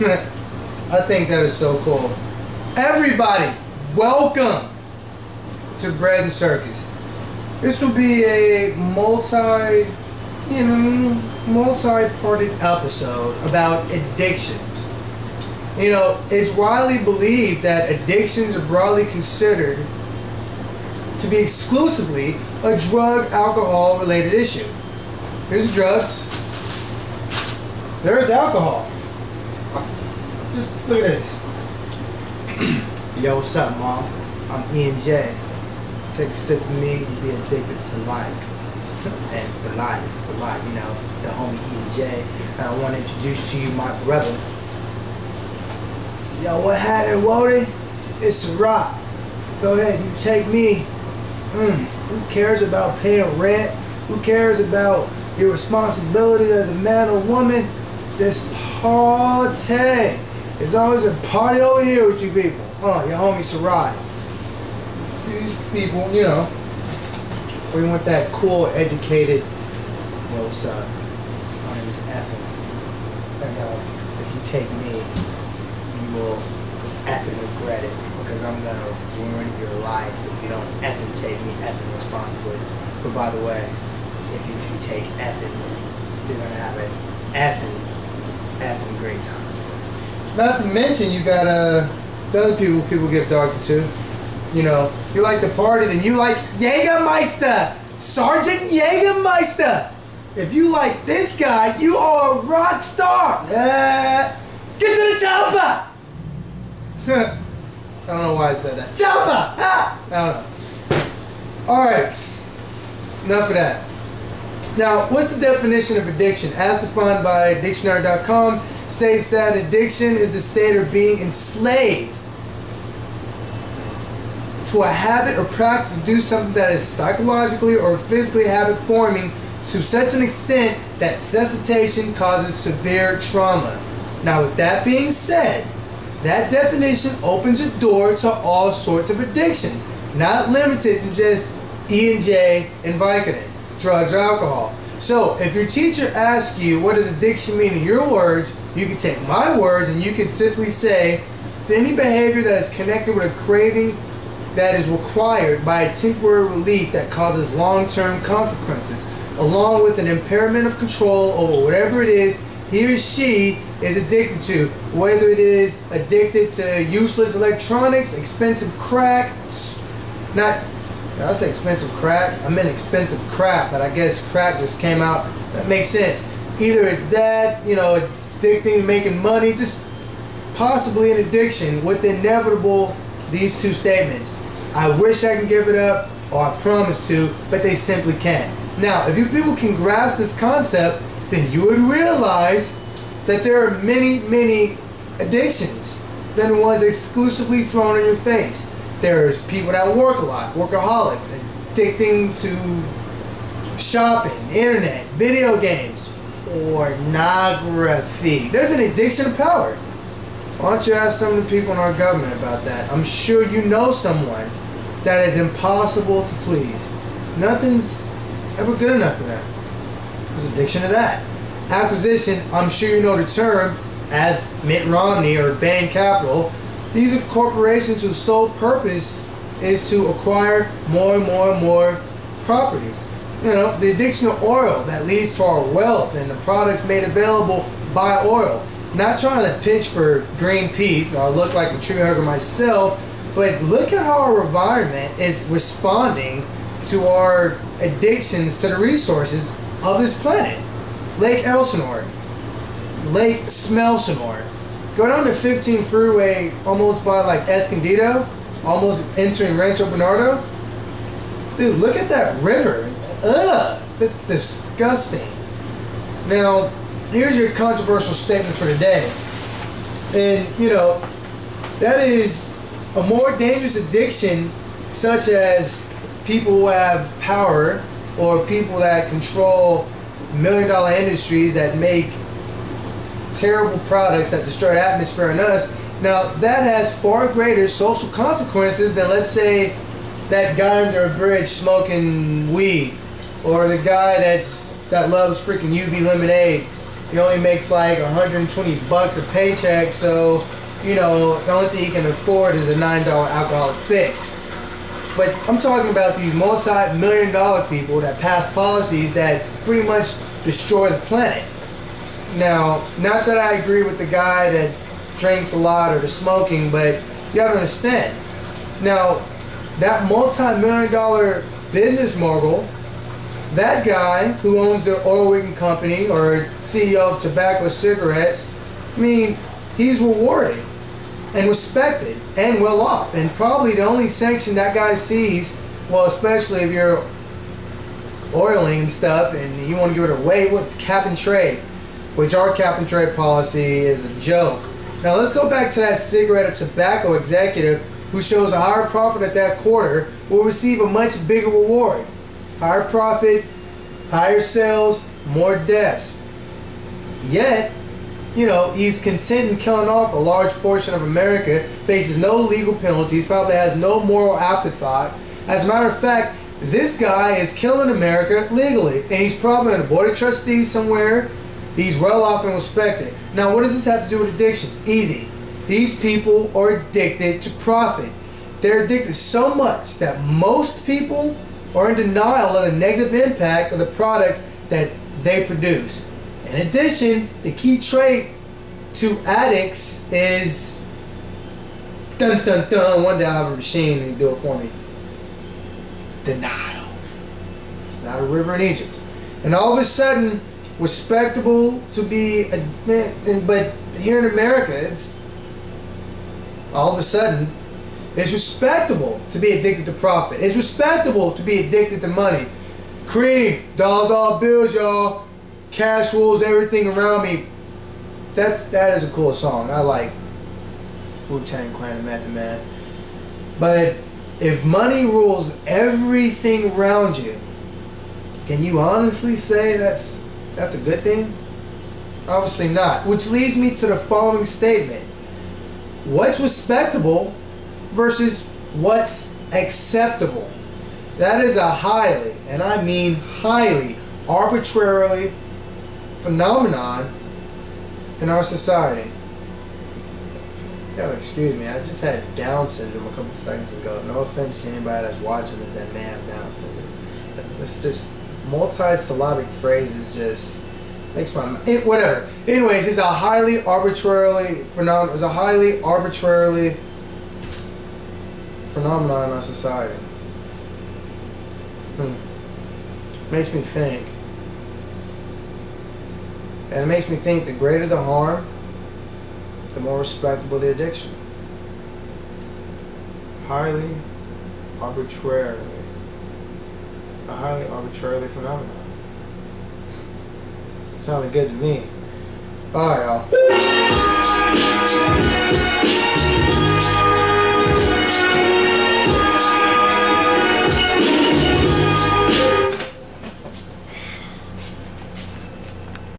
I think that is so cool. Everybody, welcome to Bread and Circus. This will be a multi-parted episode about addictions. You know, it's widely believed that addictions are broadly considered to be exclusively a drug-alcohol related issue. Here's the drugs. There's the alcohol. Just look at this. Yo, what's up, Mom? I'm E&J. Take a sip of me, you'll be addicted to life. And for life, to life, you know, the homie E&J. And I want to introduce to you my brother. Yo, what happened, Wody? It's a rock. Go ahead, you take me. Who cares about paying rent? Who cares about your responsibility as a man or woman? Just party. There's always a party over here with you people. Your homie Sarai. These people, you know, we want that cool, educated, yo, what's up? My name is Ethan. And if you take me, you will effing regret it, because I'm gonna ruin your life if you don't effing take me effing responsibly. But by the way, if you do take effing, you're gonna have an effing great time. Not to mention, you got the other people get darker too. You know, if you like the party, then you like Jägermeister, Sergeant Jägermeister. If you like this guy, you are a rock star. Get to the chopper. I don't know why I said that. Chopper. I don't know. All right, enough of that. Now, what's the definition of addiction? As defined by dictionary.com, states that addiction is the state of being enslaved to a habit or practice to do something that is psychologically or physically habit forming to such an extent that cessation causes severe trauma. Now, with that being said, that definition opens a door to all sorts of addictions, not limited to just E&J and Vicodin, drugs or alcohol. So, if your teacher asks you what does addiction mean in your words, you can take my words and you can simply say it's any behavior that is connected with a craving that is required by a temporary relief that causes long-term consequences, along with an impairment of control over whatever it is he or she is addicted to, whether it is addicted to useless electronics, expensive crack, I said expensive crack, I meant expensive crap, but I guess crack just came out, that makes sense. Either it's that, you know, addicting to making money, just possibly an addiction with the inevitable, these two statements. I wish I could give it up, or I promise to, but they simply can't. Now, if you people can grasp this concept, then you would realize that there are many, many addictions than the ones exclusively thrown in your face. There's people that work a lot, workaholics, addicting to shopping, internet, video games, pornography. There's an addiction to power. Why don't you ask some of the people in our government about that? I'm sure you know someone that is impossible to please. Nothing's ever good enough for them. There's addiction to that. Acquisition, I'm sure you know the term, as Mitt Romney or Bain Capital. These are corporations whose sole purpose is to acquire more and more and more properties. You know, the addiction to oil that leads to our wealth and the products made available by oil. Not trying to pitch for Greenpeace, I look like a tree hugger myself, but look at how our environment is responding to our addictions to the resources of this planet. Lake Elsinore, Lake Smelsinore. Go down to 15 freeway, almost by like Escondido, almost entering Rancho Bernardo. Dude, look at that river. Ugh, that's disgusting. Now, here's your controversial statement for today. And, you know, that is a more dangerous addiction, such as people who have power or people that control million-dollar industries that make terrible products that destroy the atmosphere and us. Now, that has far greater social consequences than, let's say, that guy under a bridge smoking weed, or the guy that loves freaking UV lemonade He only makes like $120 a paycheck, so the only thing he can afford is a $9 alcoholic fix. But I'm talking about these multi-million-dollar people that pass policies that pretty much destroy the planet. Now, not that I agree with the guy that drinks a lot or the smoking, but you gotta understand. Now, that multi-million-dollar business mogul, that guy who owns the oil rigging company or CEO of tobacco cigarettes, he's rewarded and respected and well off. And probably the only sanction that guy sees, well, especially if you're oiling and stuff and you want to give it away, what's cap and trade, which our cap and trade policy is a joke. Now let's go back to that cigarette or tobacco executive who shows a higher profit at that quarter will receive a much bigger reward. Higher profit, higher sales, more deaths. Yet, he's content in killing off a large portion of America, faces no legal penalties, probably has no moral afterthought. As a matter of fact, this guy is killing America legally, and he's probably on a board of trustees somewhere. He's well off and respected. Now, what does this have to do with addictions? Easy. These people are addicted to profit. They're addicted so much that most people are in denial of the negative impact of the products that they produce. In addition, the key trait to addicts is dun dun dun. One day I'll have a machine and do it for me. Denial. It's not a river in Egypt. And all of a sudden, respectable to be but here in America, it's all of a sudden it's respectable to be addicted to profit. It's respectable to be addicted to money. Cream, dollar bills, y'all. Cash rules everything around me. That is a cool song. I like Wu-Tang Clan and Method Man. But if money rules everything around you, can you honestly say that's a good thing? Obviously not. Which leads me to the following statement. What's respectable versus what's acceptable? That is a highly, and I mean highly, arbitrarily phenomenon in our society. You gotta excuse me, I just had Down syndrome a couple seconds ago. No offense to anybody that's watching this that may have Down syndrome. It's just multi-syllabic phrases just makes my whatever. Anyways, it's a highly arbitrarily phenomenon. It's a highly arbitrarily phenomenon in our society. Makes me think. And it makes me think the greater the harm, the more respectable the addiction. Highly arbitrarily. A highly arbitrarily phenomenon. Sounded good to me. Alright, y'all.